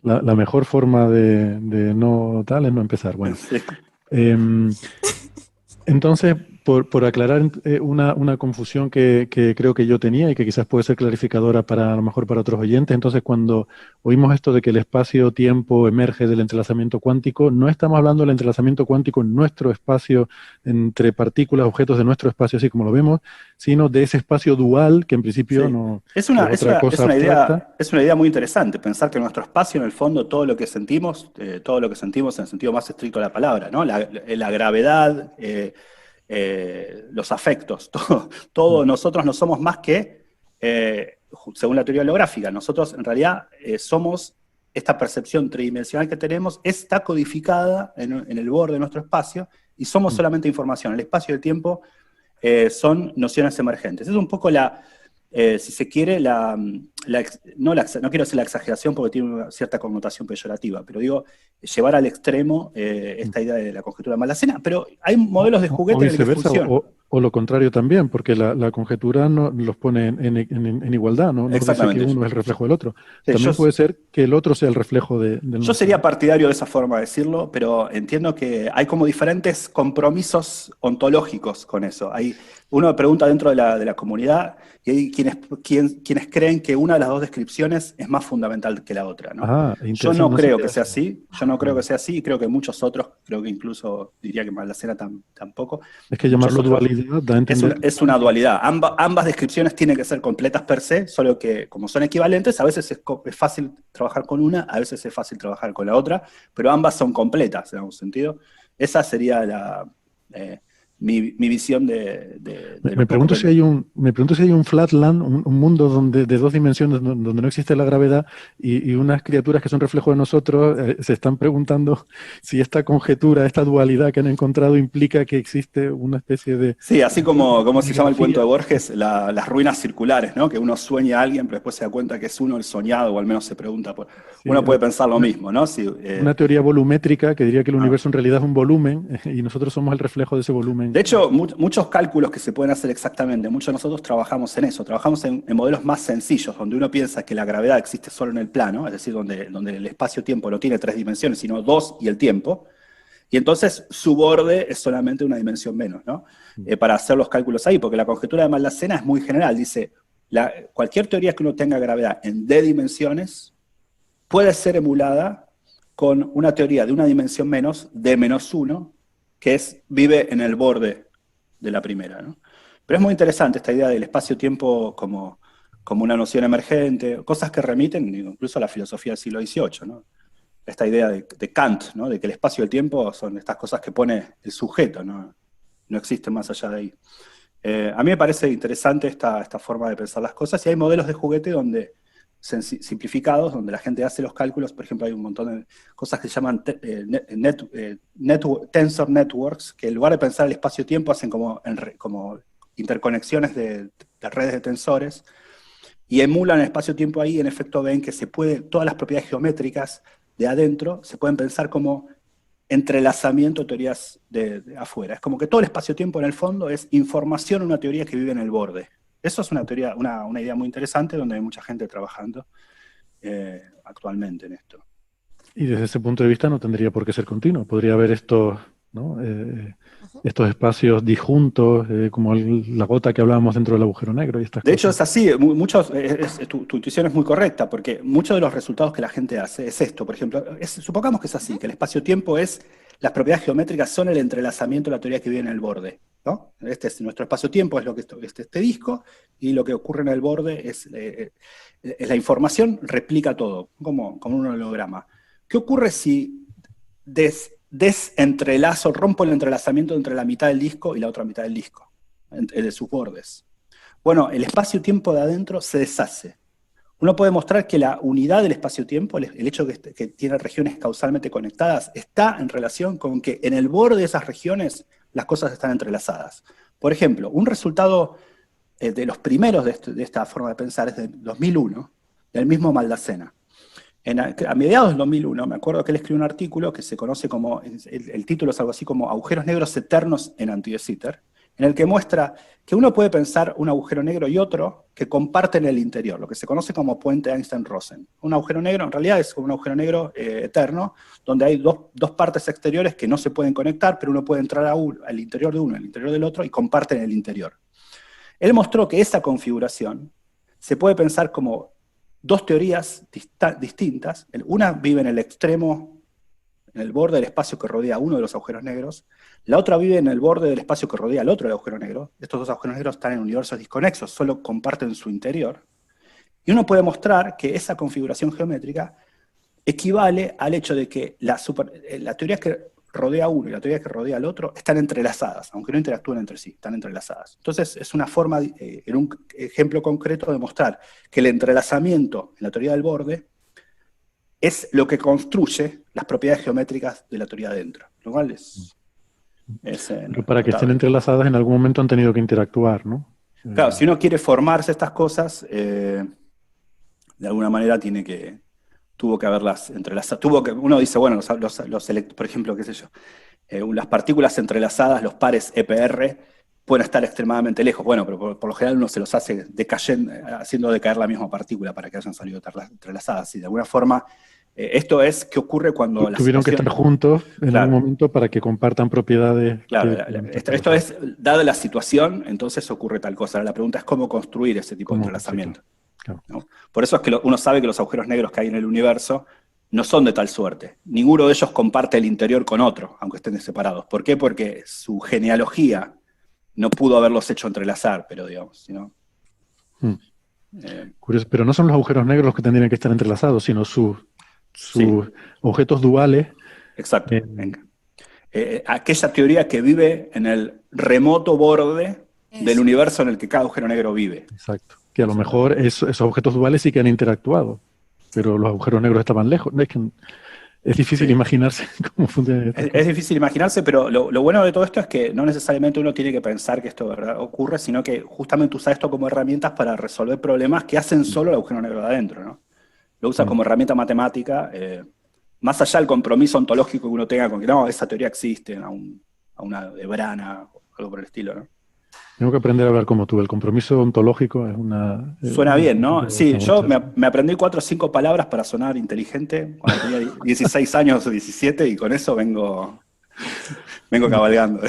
La mejor forma de no tal es no empezar. Bueno. Sí. Entonces, por aclarar una confusión que creo que yo tenía y que quizás puede ser clarificadora a lo mejor para otros oyentes. Entonces, cuando oímos esto de que el espacio-tiempo emerge del entrelazamiento cuántico, no estamos hablando del entrelazamiento cuántico en nuestro espacio, entre partículas, objetos de nuestro espacio, así como lo vemos, sino de ese espacio dual que en principio Sí. no Es una abstracta. idea muy interesante, pensar que nuestro espacio, en el fondo, todo lo que sentimos en el sentido más estricto de la palabra, ¿no? La gravedad, los afectos, todo nosotros no somos más que, según la teoría holográfica, nosotros en realidad somos, esta percepción tridimensional que tenemos está codificada en el borde de nuestro espacio y somos solamente información. El espacio y el tiempo son nociones emergentes. Es un poco si se quiere, no quiero decir la exageración porque tiene una cierta connotación peyorativa, pero digo, llevar al extremo esta idea de la conjetura de Malacena, pero hay modelos de juguete O en el que viceversa, funcionan. o lo contrario también, porque la conjetura los pone en igualdad, ¿no? No dice que Exactamente. uno es el reflejo del otro. Sí, También puede ser que el otro sea el reflejo del Yo nuestro. sería partidario de esa forma de decirlo, pero entiendo que hay como diferentes compromisos ontológicos con eso. Uno pregunta dentro de la comunidad y hay quienes creen que una de las dos descripciones es más fundamental que la otra, ¿no? Yo no creo que sea así, y creo que muchos otros, creo que incluso diría que Malacena tampoco. Es que llamarlo dualidad da a entender. Es una dualidad. Ambas descripciones tienen que ser completas per se, solo que como son equivalentes, a veces es fácil trabajar con una, a veces es fácil trabajar con la otra, pero ambas son completas en algún sentido. Esa sería mi visión Me pregunto si hay un flatland, un mundo de dos dimensiones donde no existe la gravedad y unas criaturas que son reflejo de nosotros se están preguntando si esta conjetura, esta dualidad que han encontrado implica que existe una especie de... Sí, así como se llama el cuento de Borges, las ruinas circulares, ¿no? Que uno sueña a alguien, pero después se da cuenta que es uno el soñado, o al menos se pregunta. Uno puede pensar lo mismo, ¿no? Una teoría volumétrica que diría que el universo en realidad es un volumen y nosotros somos el reflejo de ese volumen. De hecho, muchos cálculos que se pueden hacer exactamente, muchos de nosotros trabajamos en eso, trabajamos en modelos más sencillos, donde uno piensa que la gravedad existe solo en el plano, es decir, donde el espacio-tiempo no tiene 3 dimensiones, sino 2 y el tiempo, y entonces su borde es solamente una dimensión menos, ¿no? Para hacer los cálculos ahí, porque la conjetura de Malacena es muy general, dice, cualquier teoría que uno tenga gravedad en D dimensiones puede ser emulada con una teoría de una dimensión menos, D-1, que vive en el borde de la primera, ¿no? Pero es muy interesante esta idea del espacio-tiempo como una noción emergente, cosas que remiten incluso a la filosofía del siglo XVIII, ¿no? Esta idea de Kant, ¿no? De que el espacio y el tiempo son estas cosas que pone el sujeto, ¿no? No existen más allá de ahí. A mí me parece interesante esta forma de pensar las cosas, y hay modelos de juguete simplificados, donde la gente hace los cálculos. Por ejemplo, hay un montón de cosas que se llaman tensor networks, que en lugar de pensar el espacio-tiempo hacen como interconexiones de redes de tensores, y emulan el espacio-tiempo ahí, y en efecto ven que todas las propiedades geométricas de adentro se pueden pensar como entrelazamiento de teorías de afuera. Es como que todo el espacio-tiempo en el fondo es información en una teoría que vive en el borde. Eso es una teoría, una idea muy interesante, donde hay mucha gente trabajando actualmente en esto. Y desde ese punto de vista no tendría por qué ser continuo. Podría haber estos espacios disjuntos, como la gota que hablábamos dentro del agujero negro. De hecho, es así. Tu intuición es muy correcta, porque muchos de los resultados que la gente hace es esto. Por ejemplo, supongamos que es así, que el espacio-tiempo las propiedades geométricas son el entrelazamiento de la teoría que vive en el borde, ¿no? Este es nuestro espacio-tiempo, es lo que este disco, y lo que ocurre en el borde es la información replica todo, como un holograma. ¿Qué ocurre si rompo el entrelazamiento entre la mitad del disco y la otra mitad del disco, de sus bordes? Bueno, el espacio-tiempo de adentro se deshace. Uno puede mostrar que la unidad del espacio-tiempo, el hecho que tiene regiones causalmente conectadas, está en relación con que en el borde de esas regiones las cosas están entrelazadas. Por ejemplo, un resultado de los primeros de esta forma de pensar es de 2001, del mismo Maldacena. A mediados del 2001, me acuerdo que él escribió un artículo que se conoce como, el título es algo así como Agujeros negros eternos en Anti-de Sitter, en el que muestra que uno puede pensar un agujero negro y otro que comparten el interior, lo que se conoce como puente Einstein-Rosen. Un agujero negro en realidad es como un agujero negro eterno, donde hay dos partes exteriores que no se pueden conectar, pero uno puede entrar al interior de uno, al interior del otro, y comparten el interior. Él mostró que esa configuración se puede pensar como dos teorías distintas. Una vive en el extremo, en el borde del espacio que rodea uno de los agujeros negros. La otra vive en el borde del espacio que rodea al otro agujero negro. Estos dos agujeros negros están en universos disconexos, solo comparten su interior. Y uno puede mostrar que esa configuración geométrica equivale al hecho de que la teoría que rodea a uno y la teoría que rodea al otro están entrelazadas, aunque no interactúen entre sí, están entrelazadas. Entonces es una forma, en un ejemplo concreto, de mostrar que el entrelazamiento en la teoría del borde es lo que construye las propiedades geométricas de la teoría de adentro, lo cual es pero para que estén entrelazadas en algún momento han tenido que interactuar, ¿no? Claro, si uno quiere formarse estas cosas, de alguna manera tuvo que haberlas entrelazadas. Uno dice, bueno, por ejemplo, qué sé yo, las partículas entrelazadas, los pares EPR, pueden estar extremadamente lejos. Bueno, pero por lo general uno se los hace haciendo decaer la misma partícula para que hayan salido entrelazadas. Y de alguna forma, esto es qué ocurre cuando tuvieron que estar juntos en algún momento para que compartan propiedades. Claro, esto es, dada la situación, entonces ocurre tal cosa. Ahora la pregunta es cómo construir ese tipo de entrelazamiento. Claro. ¿No? Por eso es que uno sabe que los agujeros negros que hay en el universo no son de tal suerte. Ninguno de ellos comparte el interior con otro, aunque estén separados. ¿Por qué? Porque su genealogía no pudo haberlos hecho entrelazar, pero digamos, ¿no? Curioso, pero no son los agujeros negros los que tendrían que estar entrelazados, sino sus objetos duales. Exacto. Aquella teoría que vive en el remoto borde del universo en el que cada agujero negro vive. Exacto. Que a lo mejor esos objetos duales sí que han interactuado, pero los agujeros negros estaban lejos. Es difícil imaginarse cómo funciona esto. Es difícil imaginarse, pero lo bueno de todo esto es que no necesariamente uno tiene que pensar que esto de verdad ocurre, sino que justamente usa esto como herramientas para resolver problemas que hacen solo el agujero negro de adentro, ¿no? Lo usa como herramienta matemática, más allá del compromiso ontológico que uno tenga con que no, esa teoría existe, a una de Brana o algo por el estilo, ¿no? Tengo que aprender a hablar como tú. El compromiso ontológico es una... Suena bien, ¿no? Sí, yo me aprendí 4 o 5 palabras para sonar inteligente cuando tenía 16 años o 17 y con eso vengo cabalgando.